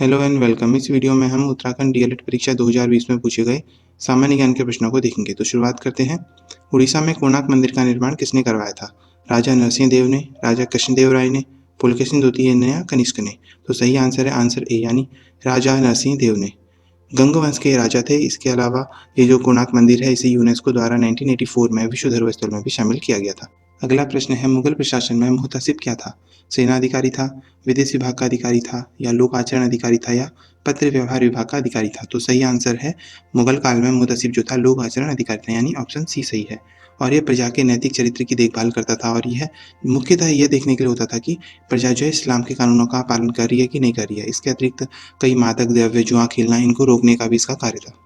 Hello and welcome. इस video में हम उत्तराखंड डीएलएड परीक्षा 2020 में पूछे गए सामान्य ज्ञान के प्रश्नों को देखेंगे। तो शुरुआत करते हैं। उड़ीसा में कोणार्क मंदिर का निर्माण किसने करवाया था? राजा नरसिंह देव ने, राजा कृष्णदेव राय ने, पुलकेशिन द्वितीय ने या कनिष्क ने? तो सही आंसर है आंसर ए यानी राजा नरसिंह देव ने। गंग वंश के राजा थे। इसके अलावा ये जो कोणार्क मंदिर है इसे यूनेस्को द्वारा 1984 में विश्व धरोहर स्थल में भी शामिल किया गया था। अगला प्रश्न है, मुगल प्रशासन में मुहतसिब क्या था? सेना अधिकारी था, विदेश विभाग का अधिकारी था, या लोक आचरण अधिकारी था, या पत्र व्यवहार विभाग का अधिकारी था? तो सही आंसर है मुगल काल में मुहतसिब जो था लोक आचरण अधिकारी था, यानी ऑप्शन सी सही है। और यह प्रजा के नैतिक चरित्र की देखभाल करता था और यह मुख्यतः यह देखने के लिए होता था कि प्रजा जो है इस्लाम के कानूनों का पालन कर रही है कि नहीं कर रही है। इसके अतिरिक्त कई मादक द्रव्य, जुआ खेलना, इनको रोकने का भी इसका कार्य था।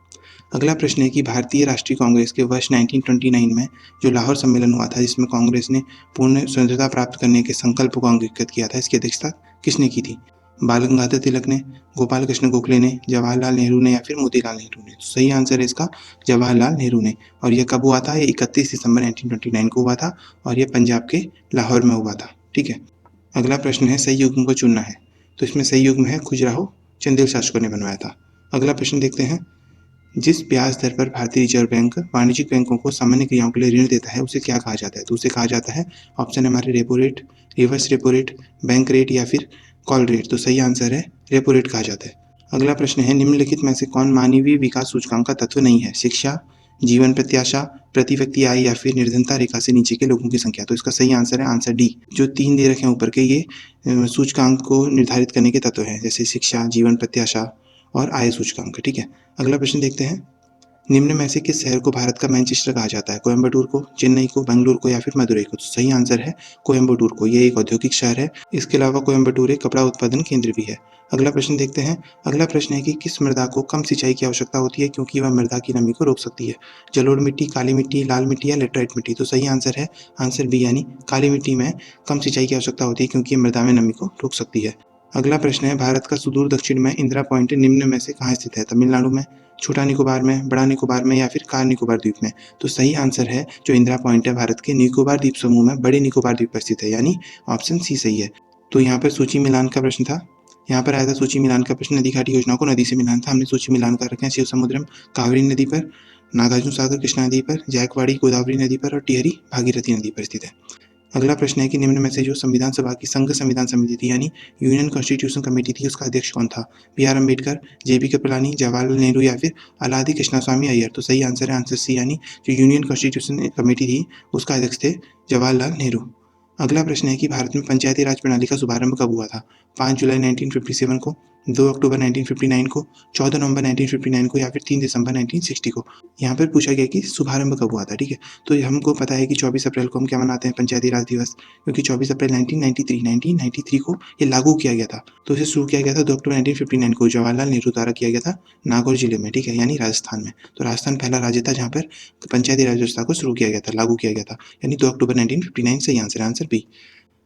अगला प्रश्न है कि भारतीय राष्ट्रीय कांग्रेस के वर्ष 1929 में जो लाहौर सम्मेलन हुआ था जिसमें कांग्रेस ने पूर्ण स्वतंत्रता प्राप्त करने के संकल्प को अंगीकृत किया था, इसकी अध्यक्षता किसने की थी? बाल गंगाधर तिलक ने, गोपाल कृष्ण गोखले ने, जवाहरलाल नेहरू ने, या फिर मोतीलाल नेहरू ने? तो सही आंसर है इसका जवाहरलाल नेहरू ने। और यह कब हुआ था? ये 31 दिसंबर 1929 को हुआ था और यह पंजाब के लाहौर में हुआ था। ठीक है। अगला प्रश्न है, सही युग्म को चुनना है। तो इसमें सही युग्म है खुजराहो चंदेल शासकों ने बनवाया था। अगला प्रश्न देखते हैं, जिस ब्याज दर पर भारतीय रिजर्व बैंक वाणिज्यिक बैंकों को सामान्य क्रियाओं के लिए ऋण देता है उसे क्या कहा जाता है? तो उसे कहा जाता है, ऑप्शन है हमारे repo rate, reverse repo rate, bank rate, या फिर कॉल रेट। तो सही आंसर है रेपो रेट कहा जाता है। अगला प्रश्न है, निम्नलिखित में से कौन मानवीय विकास सूचकांक का तत्व नहीं है? शिक्षा, जीवन प्रत्याशा, प्रति व्यक्ति आय, या फिर निर्धनता रेखा से नीचे के लोगों की संख्या? तो इसका सही आंसर है आंसर डी। जो 3 दे रखे हैं ऊपर के, ये सूचकांक को निर्धारित करने के तत्व हैं, जैसे शिक्षा, जीवन प्रत्याशा और आय सूचकांक। ठीक है। अगला प्रश्न देखते हैं, निम्न में से किस शहर को भारत का मैनचेस्टर कहा जाता है? कोयम्बटूर को, चेन्नई को, बेंगलुरु को, या फिर मदुरई को? तो सही आंसर है कोयम्बटूर को। ये एक औद्योगिक शहर है। इसके अलावा कोयम्बटूर एक कपड़ा उत्पादन केंद्र भी है। अगला प्रश्न देखते हैं। अगला प्रश्न है कि किस मृदा को कम सिंचाई की आवश्यकता होती है क्योंकि वह मृदा की नमी को रोक सकती है? जलोढ़ मिट्टी, काली मिट्टी, लाल मिट्टी, या लेटराइट मिट्टी? तो सही आंसर है आंसर बी यानी काली मिट्टी में कम सिंचाई की आवश्यकता होती है क्योंकि मृदा में नमी को रोक सकती है। अगला प्रश्न है, भारत का सुदूर दक्षिण में इंदिरा पॉइंट निम्न में से कहाँ स्थित है? तमिलनाडु में, छोटा निकोबार में, बड़ा निकोबार में, या फिर कार निकोबार द्वीप में? तो सही आंसर है जो इंदिरा पॉइंट है भारत के निकोबार द्वीप समूह में बड़े निकोबार द्वीप पर स्थित है, यानी ऑप्शन सी सही है। तो यहाँ पर सूची मिलान का प्रश्न था। यहाँ पर आया था सूची मिलान का प्रश्न, नदी घाटी योजना को नदी से मिलान था। हमने सूची मिलान कर रखे हैं शिव समुद्रम कावेरी नदी पर, नागार्जुन सागर कृष्णा नदी पर, जायकवाड़ी गोदावरी नदी पर, और टिहरी भागीरथी नदी पर स्थित है। अगला प्रश्न है कि निम्न में से जो संविधान सभा की संघ संविधान समिति थी यानी यूनियन कॉन्स्टिट्यूशन कमेटी थी उसका अध्यक्ष कौन था? बी आर अम्बेडकर, जेबी कृपलानी, जवाहरलाल नेहरू, या फिर अलादी कृष्णस्वामी अय्यर? तो सही आंसर है आंसर सी यानी जो यूनियन कॉन्स्टिट्यूशन कमेटी थी उसका अध्यक्ष थे जवाहरलाल नेहरू। अगला प्रश्न है कि भारत में पंचायती राज प्रणाली का शुभारंभ कब हुआ था? 5 जुलाई 1957 को, 2 अक्टूबर 1959 को, 14 नवंबर 1959 को, या फिर 3 दिसंबर 1960 को? यहाँ पर पूछा गया कि शुभारंभ कब हुआ था। ठीक है। तो हमको पता है कि 24 अप्रैल को हम क्या मनाते हैं? पंचायती राज दिवस, क्योंकि 24 अप्रैल 1993 को ये लागू किया गया था। तो इसे शुरू किया गया था 2 अक्टूबर 1959 को जवाहरलाल नेहरू द्वारा किया गया था नागौर जिले में। ठीक है, यानी राजस्थान में। तो राजस्थान पहला राज्य था जहाँ पर पंचायती राज व्यवस्था को शुरू किया गया था, लागू किया गया था, यानी 2 अक्टूबर 1959 सही आंसर है आंसर बी।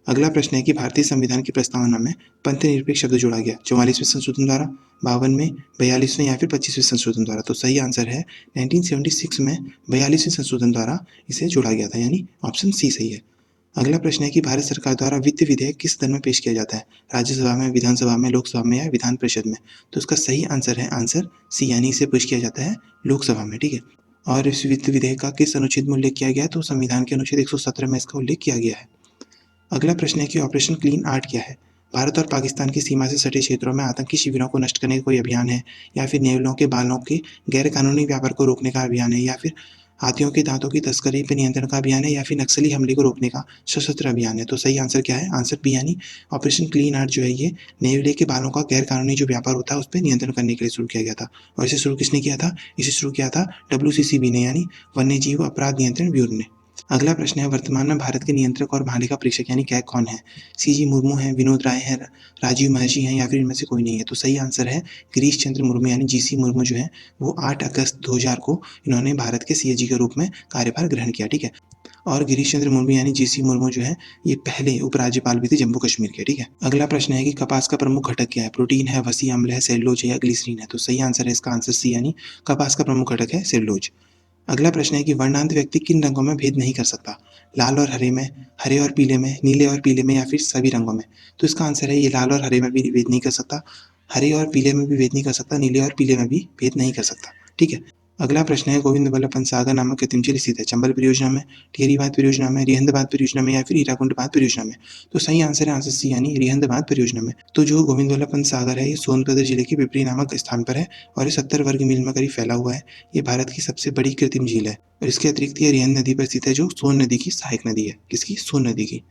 अगला प्रश्न है कि भारतीय संविधान की प्रस्तावना में पंथ निरपेक्ष शब्द जोड़ा गया 44वें संशोधन द्वारा, 52वें, 42वें, या फिर 25वें संशोधन द्वारा? तो सही आंसर है 1976 में 42वें संशोधन द्वारा इसे जोड़ा गया था, यानी ऑप्शन सी सही है। अगला प्रश्न है कि भारत सरकार द्वारा वित्त विधेयक किस सदन में पेश किया जाता है? राज्यसभा में, विधानसभा में, लोकसभा में, या विधान परिषद में? तो इसका सही आंसर है आंसर सी यानी इसे पेश किया जाता है लोकसभा में। ठीक है। और इस वित्त विधेयक का किस अनुच्छेद में उल्लेख किया गया है? तो संविधान के अनुच्छेद 117 में इसका उल्लेख किया गया है। अगला प्रश्न है कि ऑपरेशन क्लीन आर्ट क्या है? भारत और पाकिस्तान की सीमा से सटे क्षेत्रों में आतंकी शिविरों को नष्ट करने का कोई अभियान है, या फिर नेवलों के बालों के गैर कानूनी व्यापार को रोकने का अभियान है, या फिर हाथियों के दांतों की तस्करी पर नियंत्रण का अभियान है, या फिर नक्सली हमले को रोकने का सशस्त्र अभियान है? तो सही आंसर क्या है? आंसर बी यानी ऑपरेशन क्लीन आर्ट जो है ये नेवले के बालों का गैर कानूनी जो व्यापार होता है उस पर नियंत्रण करने के लिए शुरू किया गया था। और इसे शुरू किसने किया था? इसे शुरू किया था WCCB ने, यानी वन्य जीव अपराध नियंत्रण ब्यूरो ने। अगला प्रश्न है, वर्तमान में भारत के नियंत्रक और महालेखा परीक्षक यानी कैग कौन है? CG मुर्मू है, विनोद राय है, राजीव महर्षि हैं, या फिर इनमें से कोई नहीं है? तो सही आंसर है गिरीश चंद्र मुर्मू यानी GC मुर्मू जो है वो 8 अगस्त 2000 को इन्होंने भारत के CAG के रूप में कार्यभार ग्रहण किया। ठीक है। और गिरीश चंद्र मुर्मू यानी GC मुर्मू जो है ये पहले उपराज्यपाल भी थे जम्मू कश्मीर के। ठीक है। अगला प्रश्न है कि कपास का प्रमुख घटक क्या है? प्रोटीन है, वसी अम्ल है, सेलुलोज है, या ग्लिसरीन है? तो सही आंसर है इसका आंसर सी यानी कपास का प्रमुख घटक है सेलुलोज। अगला प्रश्न है कि वर्णांत व्यक्ति किन रंगों में भेद नहीं कर सकता? लाल और हरे में, हरे और पीले में, नीले और पीले में, या फिर सभी रंगों में? तो इसका आंसर है ये लाल और हरे में भी भेद नहीं कर सकता, हरे और पीले में भी भेद नहीं कर सकता, नीले और पीले में भी भेद नहीं कर सकता। ठीक है। अगला प्रश्न है, गोविंद वल्लभ पंत सागर नामक कृत्रिम झील स्थित है चंबल परियोजना में, टिहरी बांध परियोजना में, रिहंद बांध परियोजना में या फिर हीराकुंड बांध परियोजना में। तो सही आंसर है आंसर सी यानी रिहंद बांध परियोजना में। तो जो गोविंद वल्लभ पंत सागर है ये सोनभद्र जिले के पिपरी नामक स्थान पर है और ये 70 वर्ग मील में करीब फैला हुआ है। ये भारत की सबसे बड़ी कृत्रिम झील है और इसके अतिरिक्त ये रिहंद नदी पर स्थित है जो सोन नदी की सहायक नदी है। किसकी? सोन नदी की।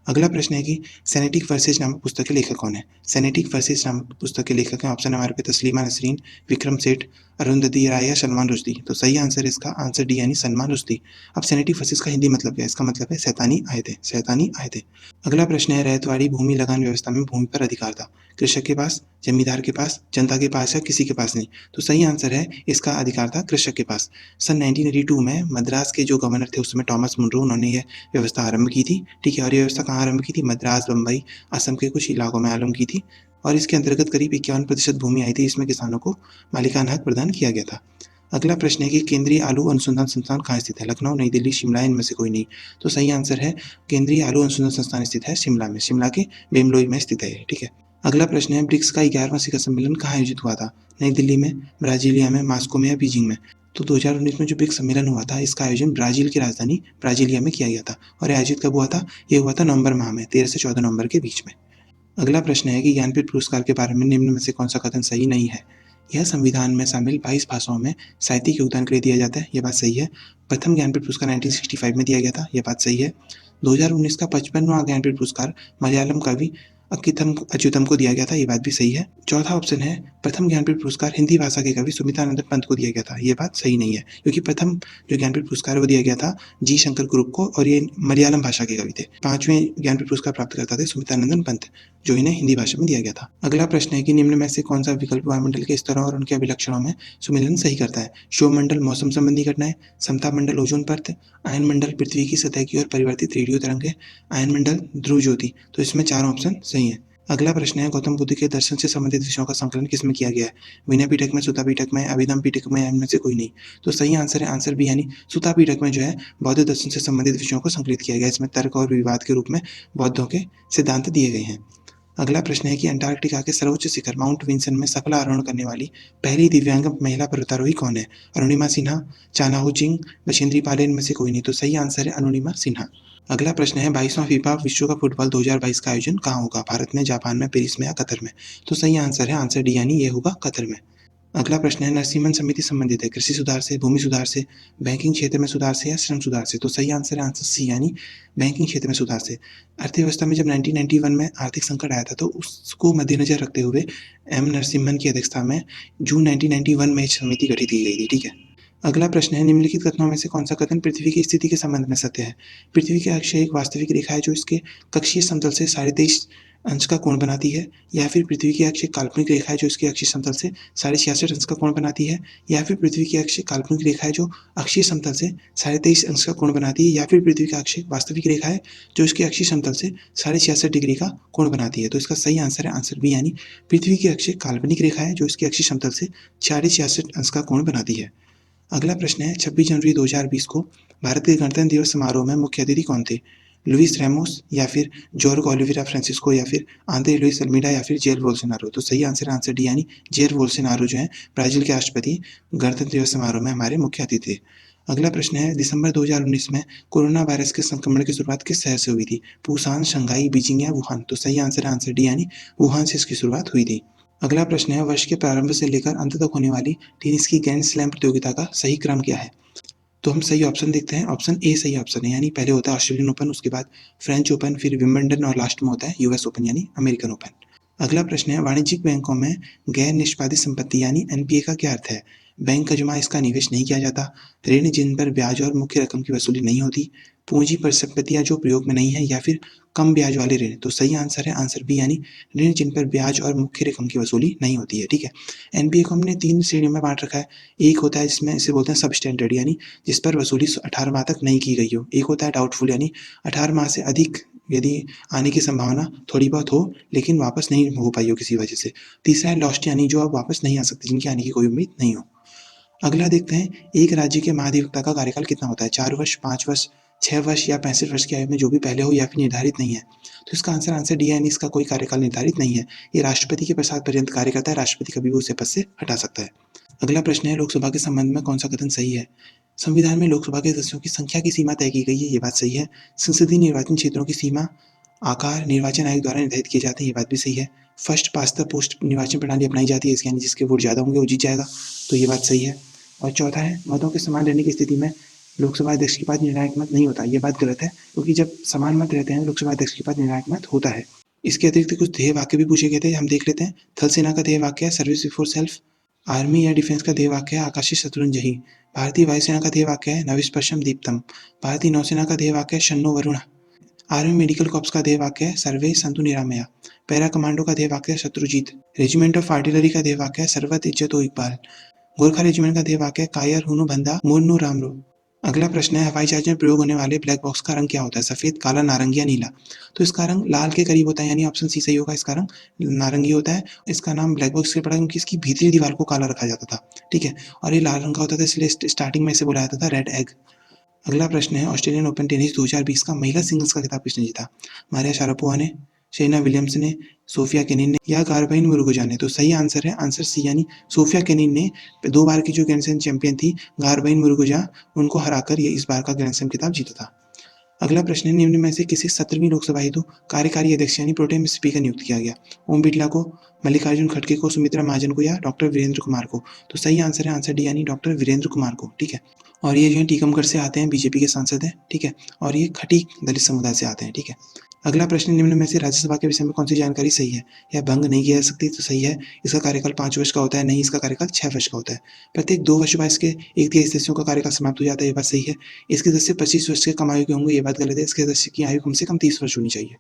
अगला प्रश्न है कि सेनेटिक वर्सेज नामक पुस्तक के लेखक कौन है? सेनेटिक वर्सेज नामक पुस्तक के लेखक हैं, ऑप्शन है हमारे पे तस्लीमा नसरीन, विक्रम सेठ, अरुंधति राय या सलमान रुश्दी। तो सही आंसर है इसका आंसर डी यानी सलमान रुश्दी। अब सेनेटिक वर्सेज का हिंदी मतलब क्या है? इसका मतलब है शैतानी आयतें, शैतानी आयतें। अगला प्रश्न है, रैयतवाड़ी भूमि लगान व्यवस्था में भूमि पर अधिकार था कृषक के पास, जमींदार के पास, जनता के पास या किसी के पास नहीं। तो सही आंसर है इसका अधिकार था कृषक के पास। सन 1982 में मद्रास के जो गवर्नर थे उस समय टॉमस मुनरो, उन्होंने यह व्यवस्था आरंभ की थी। ठीक है। और ये व्यवस्था कहाँ आरंभ की थी? मद्रास, बम्बई, असम के कुछ इलाकों में आरंभ की थी और इसके अंतर्गत करीब 51% भूमि आई थी, इसमें किसानों को मालिकाना हक प्रदान किया गया था। अगला प्रश्न है कि केंद्रीय आलू अनुसंधान संस्थान कहाँ स्थित है? लखनऊ, नई दिल्ली, शिमला, इनमें से कोई नहीं। तो सही आंसर है केंद्रीय आलू अनुसंधान संस्थान स्थित है शिमला में, शिमला के बेमलोई में स्थित है। ठीक है। अगला प्रश्न है, ब्रिक्स का 11वां शिखर सम्मेलन कहाँ आयोजित हुआ था? नई दिल्ली में, ब्राजीलिया में, मॉस्को में या बीजिंग में। तो 2019 में जो ब्रिक्स सम्मेलन हुआ था इसका आयोजन ब्राजील की राजधानी ब्राजीलिया में किया गया था और आयोजित कब हुआ था? ये हुआ था नवंबर माह में, 13 से 14 नवंबर के बीच में। अगला प्रश्न है कि ज्ञानपीठ पुरस्कार के बारे में निम्न में से कौन सा कथन सही नहीं है? यह संविधान में शामिल 22 भाषाओं में साहित्यिक योगदान के लिए दिया जाता है, यह बात सही है। प्रथम ज्ञानपीठ पुरस्कार 1965 में दिया गया था, यह बात सही है। 2019 का 55वां ज्ञानपीठ पुरस्कार मलयालम कवि अक्किथम अच्युतम को दिया गया था, ये बात भी सही है। चौथा ऑप्शन है, प्रथम ज्ञानपीठ पुरस्कार हिंदी भाषा के कवि सुमित्रानंदन पंत को दिया गया था, ये बात सही नहीं है क्योंकि प्रथम जो ज्ञानपीठ पुरस्कार है वो दिया गया था जी शंकर ग्रुप को और ये मलयालम भाषा के कवि थे। 5वें ज्ञानपीठ पुरस्कार प्राप्त करता थे सुमित्रानंदन पंत, जो इन्हें हिंदी भाषा में दिया गया था। अगला प्रश्न है कि निम्न में से कौन सा विकल्प वायुमंडल के स्तरों और उनके अभिलक्षणों में सुमेलन सही करता है? क्षोभमंडल मौसम संबंधी घटनाएं, समताप मंडल ओजोन परत, आयन मंडल पृथ्वी की सतह की ओर परिवर्तित रेडियो तरंगें, आयन मंडल ध्रुव ज्योति। तो इसमें चारों ऑप्शन सही है। अगला प्रश्न है, गौतम बुद्ध के दर्शन से संबंधित विषयों का संकलन किसमें किया गया है? विनय पिटक में, सुता पिटक में, अभिधम पिटक में, इनमें से कोई नहीं। तो सही आंसर है आंसर बी यानी सुता पिटक में जो है बौद्ध दर्शन से संबंधित विषयों को संकलित किया गया है। इसमें तर्क और विवाद के रूप में बौद्धों के सिद्धांत दिए गए हैं। अगला प्रश्न है कि अंटार्कटिका के सर्वोच्च शिखर माउंट विंसन में सफल आरोहण करने वाली पहली दिव्यांग महिला पर्वतारोही कौन है? अरुणिमा सिन्हा, चाना चिंग, बछेंद्री पाले, इनमें से कोई नहीं। तो सही आंसर है अरुणिमा सिन्हा। अगला प्रश्न है, 22वां फीफा विश्व कप फुटबॉल 2022 का आयोजन कहाँ होगा? भारत में, जापान में, पेरिस में या कतर में। तो सही आंसर है आंसर डी यानी ये होगा कतर में। अगला प्रश्न है, नरसिम्हन समिति संबंधित है कृषि सुधार से, भूमि सुधार से, बैंकिंग क्षेत्र में सुधार से या श्रम सुधार से। तो सही आंसर है आंसर सी यानी बैंकिंग क्षेत्र में सुधार से। अर्थव्यवस्था में जब 1991 में आर्थिक संकट आया था तो उसको मद्देनजर रखते हुए एम नरसिम्हन की अध्यक्षता में जून 1991 में समिति गठित की गई थी। ठीक है। अगला प्रश्न है, निम्नलिखित कथनों में से कौन सा कथन पृथ्वी की स्थिति के संबंध में सत्य है? पृथ्वी के अक्ष एक वास्तविक रेखा है जो इसके कक्षीय समतल से 23.5 अंश का कोण बनाती है, या फिर पृथ्वी की अक्ष एक काल्पनिक रेखा है जो इसके अक्षीय समतल से 66.5 अंश का कोण बनाती है, या फिर पृथ्वी की अक्ष एक काल्पनिक रेखा है जो अक्षीय समतल से 23.5 अंश का कोण बनाती है, या फिर पृथ्वी का अक्ष एक वास्तविक रेखा है जो इसके अक्षीय समतल से 66.5 डिग्री का कोण बनाती है। तो इसका सही आंसर है आंसर बी यानी पृथ्वी की अक्ष एक काल्पनिक रेखा है जो इसके अक्षीय समतल से 66 अंश का कोण बनाती है। अगला प्रश्न है, 26 जनवरी 2020 को भारत के गणतंत्र दिवस समारोह में मुख्य अतिथि कौन थे? लुइस रैमोस, या फिर जॉर्ग ओलिवेरा फ्रांसिस्को, या फिर आंद्रे लुइस अल्मीडा, या फिर जेयर बोल्सोनारो। तो सही आंसर आंसर डी यानी जेयर बोल्सोनारो जो है ब्राजील के राष्ट्रपति गणतंत्र दिवस समारोह में हमारे मुख्य अतिथि थे। अगला प्रश्न है, दिसंबर 2019 में कोरोना वायरस के संक्रमण की शुरुआत किस शहर से हुई थी? पुसान, शंघाई, बीजिंग या वुहान। तो सही आंसर है आंसर डी यानी वुहान से इसकी शुरुआत हुई थी। अगला प्रश्न है, वर्ष के प्रारंभ से लेकर अंत तक होने वाली टेनिस की ग्रैंड स्लैम प्रतियोगिता का सही क्रम क्या है? तो हम सही ऑप्शन देखते हैं। ऑप्शन ए सही ऑप्शन है, यानी पहले होता है ऑस्ट्रेलियन ओपन, उसके बाद फ्रेंच ओपन, फिर विंबलडन और लास्ट में होता है यूएस ओपन यानी अमेरिकन ओपन। अगला प्रश्न है, वाणिज्यिक बैंकों में गैर निष्पादित संपत्ति यानी एनपीए का क्या अर्थ है? बैंक का जमा इसका निवेश नहीं किया जाता, ऋण जिन पर ब्याज और मुख्य रकम की वसूली नहीं होती, पूंजी परिसंपत्तियां जो प्रयोग में नहीं है, या फिर कम ब्याज वाले ऋण। तो सही आंसर है आंसर बी यानी ऋण जिन पर ब्याज और मुख्य रकम की वसूली नहीं होती है। ठीक है। एनपीए को हमने 3 श्रेणियों में बांट रखा है। एक होता है जिसमें इसे बोलते हैं सब स्टैंडर्ड, यानी जिस पर वसूली 18 माह तक नहीं की गई हो। एक होता है डाउटफुल, यानी 18 माह से अधिक यदि आने की संभावना थोड़ी बहुत हो लेकिन वापस नहीं हो पाई हो किसी वजह से। तीसरा है लॉस्ट, यानी जो अब वापस नहीं आ सकते, जिनकी आने की कोई उम्मीद नहीं हो। अगला देखते हैं, एक राज्य के महाधिवक्ता का कार्यकाल कितना होता है? 4 वर्ष, 5 वर्ष, 6 वर्ष या 65 वर्ष की आयु में जो भी पहले हो या फिर निर्धारित नहीं है। तो इसका आंसर डी है, यानी इसका कोई कार्यकाल निर्धारित नहीं है। ये राष्ट्रपति के प्रसाद पर्यंत कार्य करता है, राष्ट्रपति कभी भी उसे पद से हटा सकता है। अगला प्रश्न है, लोकसभा के संबंध में कौन सा कथन सही है? संविधान में लोकसभा के सदस्यों की संख्या की सीमा तय की गई है, ये बात सही है। संसदीय निर्वाचन क्षेत्रों की सीमा आकार निर्वाचन आयोग द्वारा निर्धारित किए जाते हैं, ये बात भी सही है। फर्स्ट पास्ट द पोस्ट निर्वाचन प्रणाली अपनाई जाती है, इसके यानी जिसके वोट ज़्यादा होंगे वो जीत जाएगा, तो ये बात सही है। और चौथा है, मतों के समान रहने की स्थिति में लोकसभा अध्यक्ष के पास निर्णायक मत नहीं होता, ये बात गलत है, क्योंकि जब समान मत रहते हैं लोकसभा अध्यक्ष के पास निर्णायक मत होता है। इसके अतिरिक्त कुछ ध्येय वाक्य भी पूछे गए थे, हम देख लेते हैं। थल सेना का ध्येय वाक्य है सर्विस बिफोर सेल्फ। आर्मी या डिफेंस का ध्येय वाक्य है आकाशीय शत्रुंजयी। भारतीय वायुसेना का ध्येय वाक्य है नविस्पर्शम दीप्तम। भारतीय नौसेना का ध्येय वाक्य है शन्नो वरुण। आर्मी मेडिकल कॉर्प्स का ध्येय वाक्य है सर्वे संतु निरामया। पैरा कमांडो का ध्येय वाक्य है शत्रुजीत। रेजिमेंट ऑफ आर्टिलरी का ध्येय वाक्य है सर्वत इज्जतो इकबाल। गोरखा रेजिमेंट का ध्येय वाक्य है कायर हुनु बंदा मुन्नु रामरो। अगला प्रश्न है, हवाई जहाज में प्रयोग होने वाले ब्लैक बॉक्स का रंग क्या होता है? सफेद, काला, नारंगी या नीला? तो इसका रंग लाल के करीब होता है, यानी ऑप्शन सी सही होगा। इसका रंग नारंगी होता है। इसका नाम ब्लैक बॉक्स इसलिए पड़ा क्योंकि इसकी भीतरी दीवार को काला रखा जाता था, ठीक है। और ये लाल रंग का होता था, इसलिए स्टार्टिंग में इसे बुलाया जाता था रेड एग। अगला प्रश्न है, ऑस्ट्रेलियन ओपन टेनिस 2020 का महिला सिंगल्स का खिताब किसने जीता? मारिया शारापोवा ने, सेरेना विलियम्स ने, सोफिया केनिन ने या गार्बाइन मुरुगुजा ने? तो सही आंसर है आंसर सी, यानी सोफिया केनिन ने 2 बार की जो ग्रैंड स्लैम चैंपियन थी गार्बाइन मुरुगुजा, उनको हराकर ये इस बार का ग्रैंड स्लैम खिताब जीता था। अगला प्रश्न है, निम्न में से किसे 17वीं लोकसभा हेतु कार्यकारी अध्यक्ष यानी प्रोटेम स्पीकर नियुक्त किया गया? ओम बिरला को, मल्लिकार्जुन खड़गे को, सुमित्रा महाजन को या डॉक्टर वीरेंद्र कुमार को? तो सही आंसर है आंसर डी, यानी डॉक्टर वीरेंद्र कुमार को, ठीक है। और ये जो है टीकमगढ़ से आते हैं, बीजेपी के सांसद हैं, ठीक है। और ये खटीक दलित समुदाय से आते हैं, ठीक है। अगला प्रश्न, निम्न में से राज्यसभा के विषय में कौन सी जानकारी सही है? यह भंग नहीं किया जा सकती, तो सही है। इसका कार्यकाल 5 वर्ष का होता है, नहीं, इसका कार्यकाल 6 वर्ष का होता है। प्रत्येक 2 वर्ष बाद इसके 1/3 सदस्यों का कार्यकाल समाप्त हो जाता है, ये बात सही है। इसके सदस्य 25 वर्ष के कम आयु के होंगे, ये बात गलत है। इसके सदस्य की आयु कम से कम 30 वर्ष होनी चाहिए।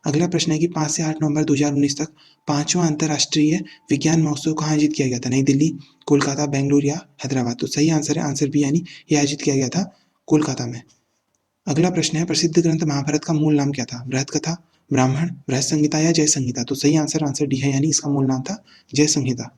अगला प्रश्न है कि 5 से 8 नवंबर 2019 तक 5वां अंतर्राष्ट्रीय विज्ञान महोत्सव कहाँ आयोजित किया गया था? नई दिल्ली, कोलकाता, बेंगलुरु या हैदराबाद? तो सही आंसर है आंसर बी, यानी ये आयोजित किया गया था कोलकाता में। अगला प्रश्न है, प्रसिद्ध ग्रंथ महाभारत का मूल नाम क्या था? बृहत कथा, ब्राह्मण, बृहत संहिता या जय संहिता? तो सही आंसर आंसर डी है, यानी इसका मूल नाम था जय संहिता।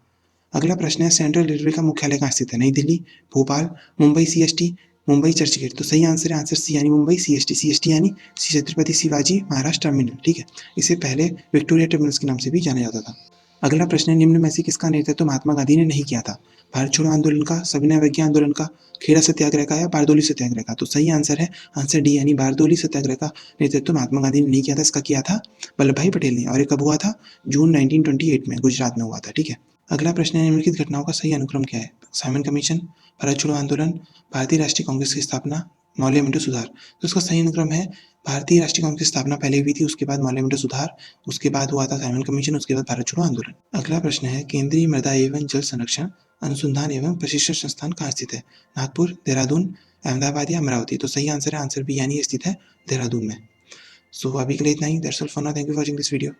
अगला प्रश्न है, सेंट्रल रेलवे का मुख्यालय कहाँ स्थित है? नई दिल्ली, भोपाल, मुंबई सीएसटी, मुंबई चर्चगेट? तो सही आंसर है आंसर सी, यानी मुंबई सीएसटी। सीएसटी यानी श्री छत्रपति शिवाजी महाराज टर्मिनल, ठीक है। इसे पहले विक्टोरिया टर्मिनल्स के नाम से भी जाना जाता था। अगला प्रश्न है, निम्न में से किसका नेतृत्व महात्मा गांधी ने नहीं किया था? भारत छोड़ो आंदोलन का, सविनय अवज्ञा आंदोलन का, खेड़ा सत्याग्रह का या बारदोली सत्याग्रह का? तो सही आंसर है आंसर डी, यानी बारदोली सत्याग्रह का नेतृत्व महात्मा गांधी ने नहीं किया था, इसका किया था वल्लभ भाई पटेल ने। और ये कब हुआ था? जून 1928 में गुजरात में हुआ था, ठीक है। अगला प्रश्न है, निम्नलिखित घटनाओं का सही अनुक्रम क्या है? साइमन कमीशन, भारत छोड़ो आंदोलन, भारतीय राष्ट्रीय कांग्रेस की स्थापना, मौर्य मिंटो सुधार? तो इसका सही अनुक्रम है, भारतीय राष्ट्रीय कांग्रेस की स्थापना पहले हुई थी, उसके बाद मौर्य मिंटो सुधार, उसके बाद हुआ था साइमन कमीशन, उसके बाद भारत छोड़ो आंदोलन। अगला प्रश्न है, केंद्रीय मृदा एवं जल संरक्षण अनुसंधान एवं प्रशिक्षण संस्थान कहाँ स्थित है? नागपुर, देहरादून, अहमदाबाद या अमरावती? तो सही आंसर है आंसर बी, यानी ये स्थित है देहरादून में। सो अभी के लिए इतना ही। That's all for now, thank you for watching this video.